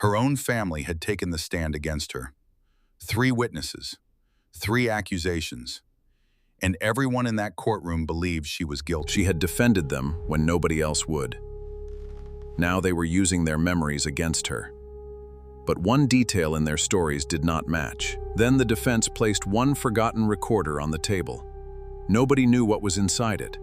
Her own family had taken the stand against her. 3 witnesses, 3 accusations, and everyone in that courtroom believed she was guilty. She had defended them when nobody else would. Now they were using their memories against her. But one detail in their stories did not match. Then the defense placed one forgotten recorder on the table. Nobody knew what was inside it.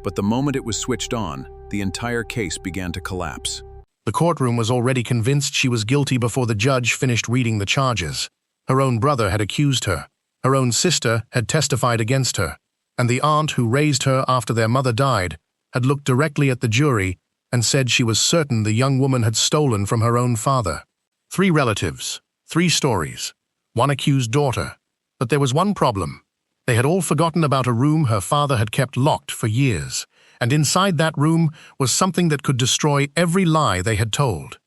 But the moment it was switched on, the entire case began to collapse. The courtroom was already convinced she was guilty before the judge finished reading the charges. Her own brother had accused her. Her own sister had testified against her. And the aunt who raised her after their mother died had looked directly at the jury and said she was certain the young woman had stolen from her own father. 3 relatives, 3 stories, 1 accused daughter. But there was one problem. They had all forgotten about a room her father had kept locked for years. And inside that room was something that could destroy every lie they had told.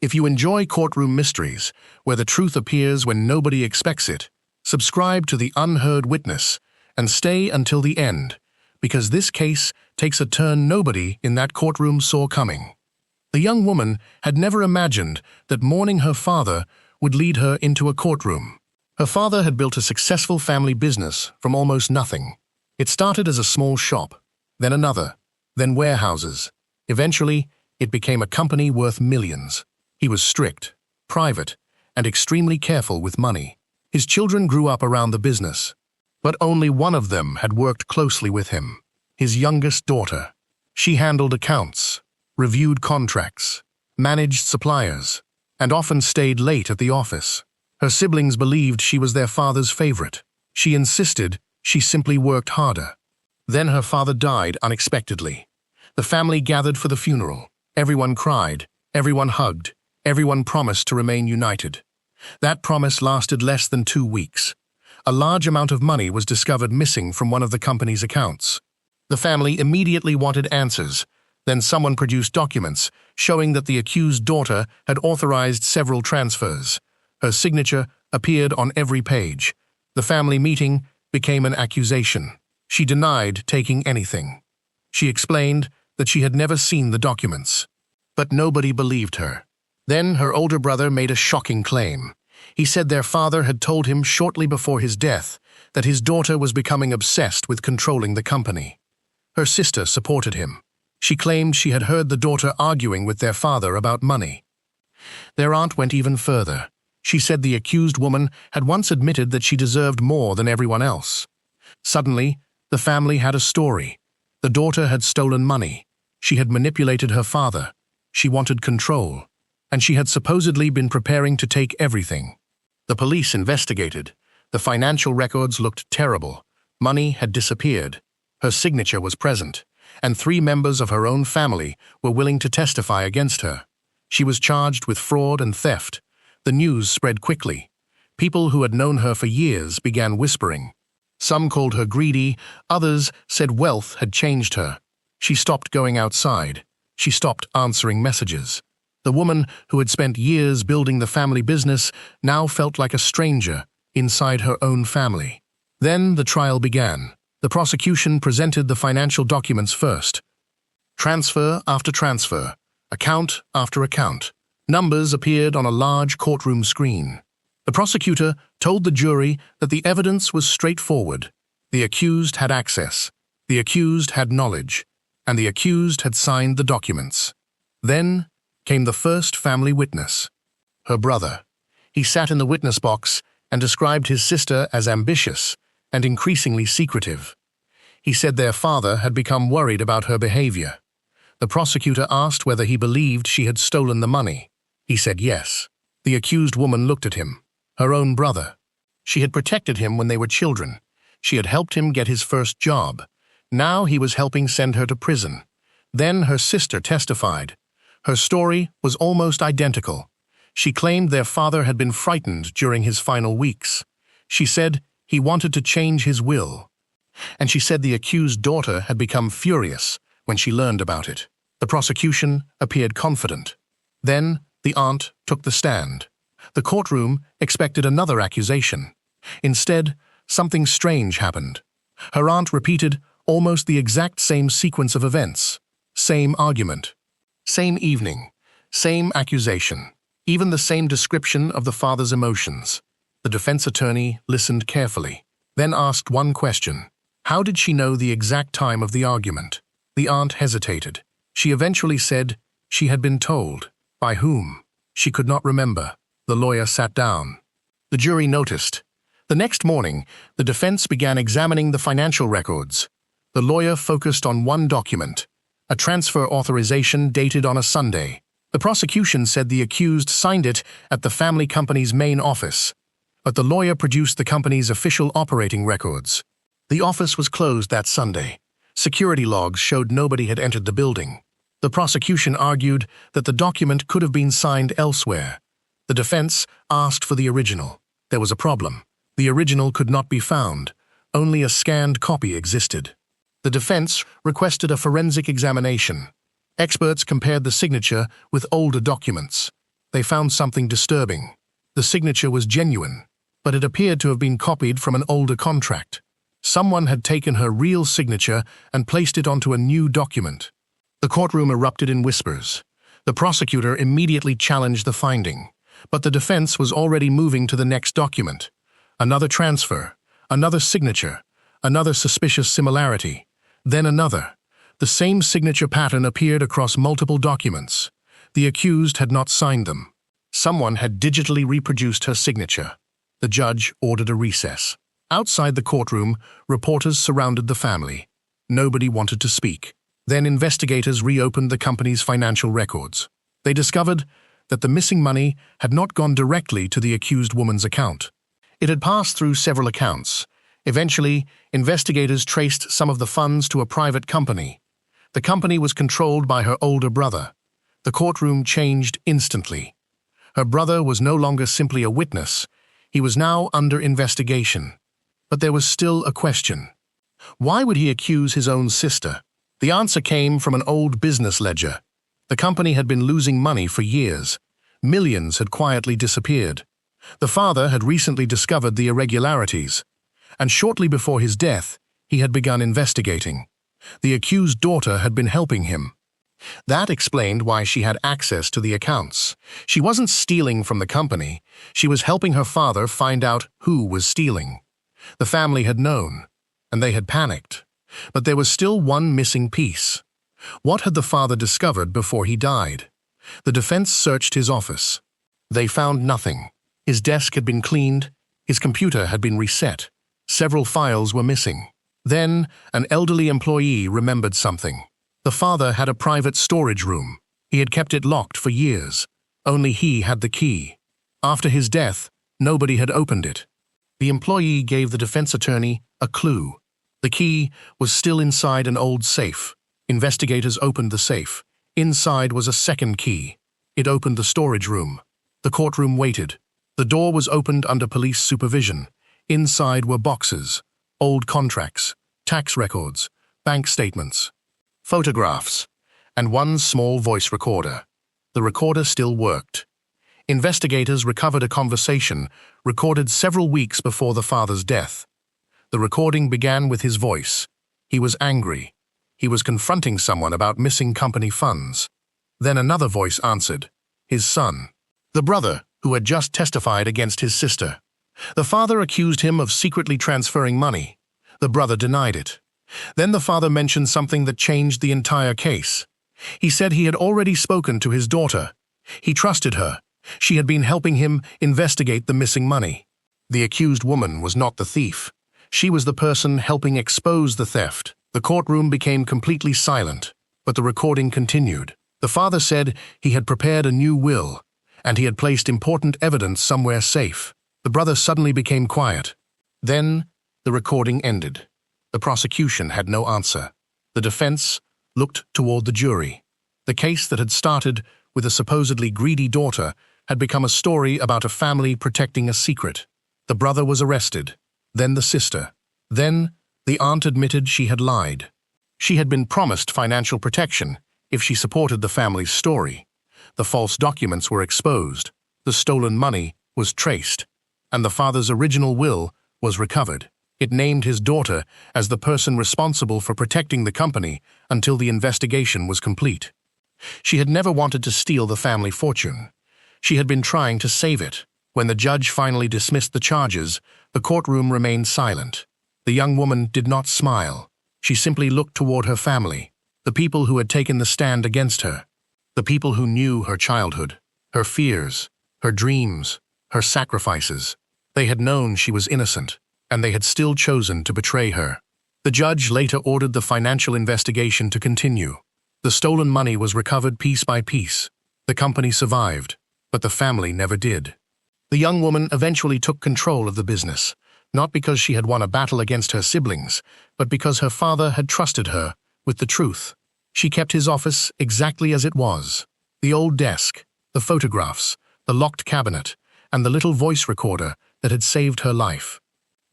If you enjoy courtroom mysteries, where the truth appears when nobody expects it, subscribe to the Unheard Witness and stay until the end, because this case takes a turn nobody in that courtroom saw coming. The young woman had never imagined that mourning her father would lead her into a courtroom. Her father had built a successful family business from almost nothing. It started as a small shop, then another, then warehouses. Eventually, it became a company worth millions. He was strict, private, and extremely careful with money. His children grew up around the business, but only one of them had worked closely with him, his youngest daughter. She handled accounts, reviewed contracts, managed suppliers, and often stayed late at the office. Her siblings believed she was their father's favorite. She insisted she simply worked harder. Then her father died unexpectedly. The family gathered for the funeral. Everyone cried, everyone hugged, everyone promised to remain united. That promise lasted less than 2 weeks. A large amount of money was discovered missing from one of the company's accounts. The family immediately wanted answers. Then someone produced documents showing that the accused daughter had authorized several transfers. Her signature appeared on every page. The family meeting became an accusation. She denied taking anything. She explained that she had never seen the documents. But nobody believed her. Then her older brother made a shocking claim. He said their father had told him shortly before his death that his daughter was becoming obsessed with controlling the company. Her sister supported him. She claimed she had heard the daughter arguing with their father about money. Their aunt went even further. She said the accused woman had once admitted that she deserved more than everyone else. Suddenly, the family had a story. The daughter had stolen money. She had manipulated her father. She wanted control. And she had supposedly been preparing to take everything. The police investigated. The financial records looked terrible. Money had disappeared. Her signature was present, and 3 members of her own family were willing to testify against her. She was charged with fraud and theft. The news spread quickly. People who had known her for years began whispering. Some called her greedy, others said wealth had changed her. She stopped going outside. She stopped answering messages. The woman who had spent years building the family business now felt like a stranger inside her own family. Then the trial began. The prosecution presented the financial documents first. Transfer after transfer, account after account. Numbers appeared on a large courtroom screen. The prosecutor told the jury that the evidence was straightforward. The accused had access. The accused had knowledge. And the accused had signed the documents. Then came the first family witness, her brother. He sat in the witness box and described his sister as ambitious and increasingly secretive. He said their father had become worried about her behavior. The prosecutor asked whether he believed she had stolen the money. He said yes. The accused woman looked at him, her own brother. She had protected him when they were children. She had helped him get his first job. Now he was helping send her to prison. Then her sister testified. Her story was almost identical. She claimed their father had been frightened during his final weeks. She said he wanted to change his will. And she said the accused daughter had become furious when she learned about it. The prosecution appeared confident. Then the aunt took the stand. The courtroom expected another accusation. Instead, something strange happened. Her aunt repeated almost the exact same sequence of events. Same argument. Same evening. Same accusation. even the same description of the father's emotions. The defense attorney listened carefully, then asked one question. How did she know the exact time of the argument? The aunt hesitated. She eventually said she had been told. By whom? She could not remember. The lawyer sat down. The jury noticed. The next morning, the defense began examining the financial records. The lawyer focused on one document, a transfer authorization dated on a Sunday. The prosecution said the accused signed it at the family company's main office, but the lawyer produced the company's official operating records. The office was closed that Sunday. Security logs showed nobody had entered the building. The prosecution argued that the document could have been signed elsewhere. The defense asked for the original. There was a problem. The original could not be found. Only a scanned copy existed. The defense requested a forensic examination. Experts compared the signature with older documents. They found something disturbing. The signature was genuine, but it appeared to have been copied from an older contract. Someone had taken her real signature and placed it onto a new document. The courtroom erupted in whispers. The prosecutor immediately challenged the finding, but the defense was already moving to the next document. Another transfer, another signature, another suspicious similarity, then another. The same signature pattern appeared across multiple documents. The accused had not signed them. Someone had digitally reproduced her signature. The judge ordered a recess. Outside the courtroom, reporters surrounded the family. Nobody wanted to speak. Then investigators reopened the company's financial records. They discovered that the missing money had not gone directly to the accused woman's account. It had passed through several accounts. Eventually, investigators traced some of the funds to a private company. The company was controlled by her older brother. The courtroom changed instantly. Her brother was no longer simply a witness. He was now under investigation. But there was still a question. Why would he accuse his own sister? The answer came from an old business ledger. The company had been losing money for years. Millions had quietly disappeared. The father had recently discovered the irregularities, and shortly before his death, he had begun investigating. The accused daughter had been helping him. That explained why she had access to the accounts. She wasn't stealing from the company. She was helping her father find out who was stealing. The family had known, and they had panicked. But there was still one missing piece. What had the father discovered before he died? The defense searched his office. They found nothing. His desk had been cleaned. His computer had been reset. Several files were missing. Then, an elderly employee remembered something. The father had a private storage room. He had kept it locked for years. Only he had the key. After his death, nobody had opened it. The employee gave the defense attorney a clue. The key was still inside an old safe. Investigators opened the safe. Inside was a second key. It opened the storage room. The courtroom waited. The door was opened under police supervision. Inside were boxes, old contracts, tax records, bank statements, photographs, and one small voice recorder. The recorder still worked. Investigators recovered a conversation recorded several weeks before the father's death. The recording began with his voice. He was angry. He was confronting someone about missing company funds. Then another voice answered, his son, the brother who had just testified against his sister. The father accused him of secretly transferring money. The brother denied it. Then the father mentioned something that changed the entire case. He said he had already spoken to his daughter. He trusted her. She had been helping him investigate the missing money. The accused woman was not the thief. She was the person helping expose the theft. The courtroom became completely silent, but the recording continued. The father said he had prepared a new will, and he had placed important evidence somewhere safe. The brother suddenly became quiet. Then, the recording ended. The prosecution had no answer. The defense looked toward the jury. The case that had started with a supposedly greedy daughter had become a story about a family protecting a secret. The brother was arrested, then the sister. Then, the aunt admitted she had lied. She had been promised financial protection if she supported the family's story. The false documents were exposed, the stolen money was traced, and the father's original will was recovered. It named his daughter as the person responsible for protecting the company until the investigation was complete. She had never wanted to steal the family fortune. She had been trying to save it. When the judge finally dismissed the charges, the courtroom remained silent. The young woman did not smile. She simply looked toward her family, the people who had taken the stand against her, the people who knew her childhood, her fears, her dreams, her sacrifices. They had known she was innocent, and they had still chosen to betray her. The judge later ordered the financial investigation to continue. The stolen money was recovered piece by piece. The company survived, but the family never did. The young woman eventually took control of the business, not because she had won a battle against her siblings, but because her father had trusted her with the truth. She kept his office exactly as it was. The old desk, the photographs, the locked cabinet, and the little voice recorder that had saved her life.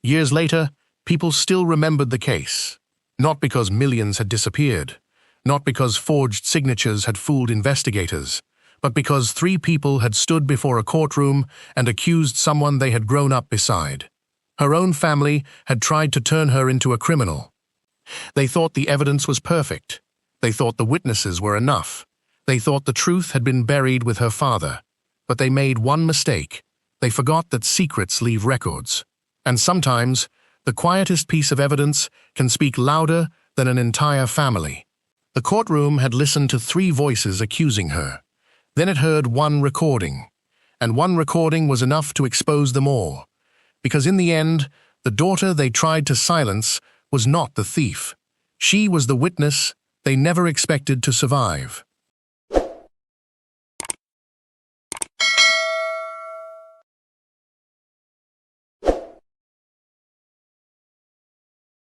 Years later, people still remembered the case, not because millions had disappeared, not because forged signatures had fooled investigators, but because 3 people had stood before a courtroom and accused someone they had grown up beside. Her own family had tried to turn her into a criminal. They thought the evidence was perfect. They thought the witnesses were enough. They thought the truth had been buried with her father. But they made one mistake. They forgot that secrets leave records. And sometimes, the quietest piece of evidence can speak louder than an entire family. The courtroom had listened to 3 voices accusing her. Then it heard one recording. And one recording was enough to expose them all. Because in the end, the daughter they tried to silence was not the thief. She was the witness they never expected to survive.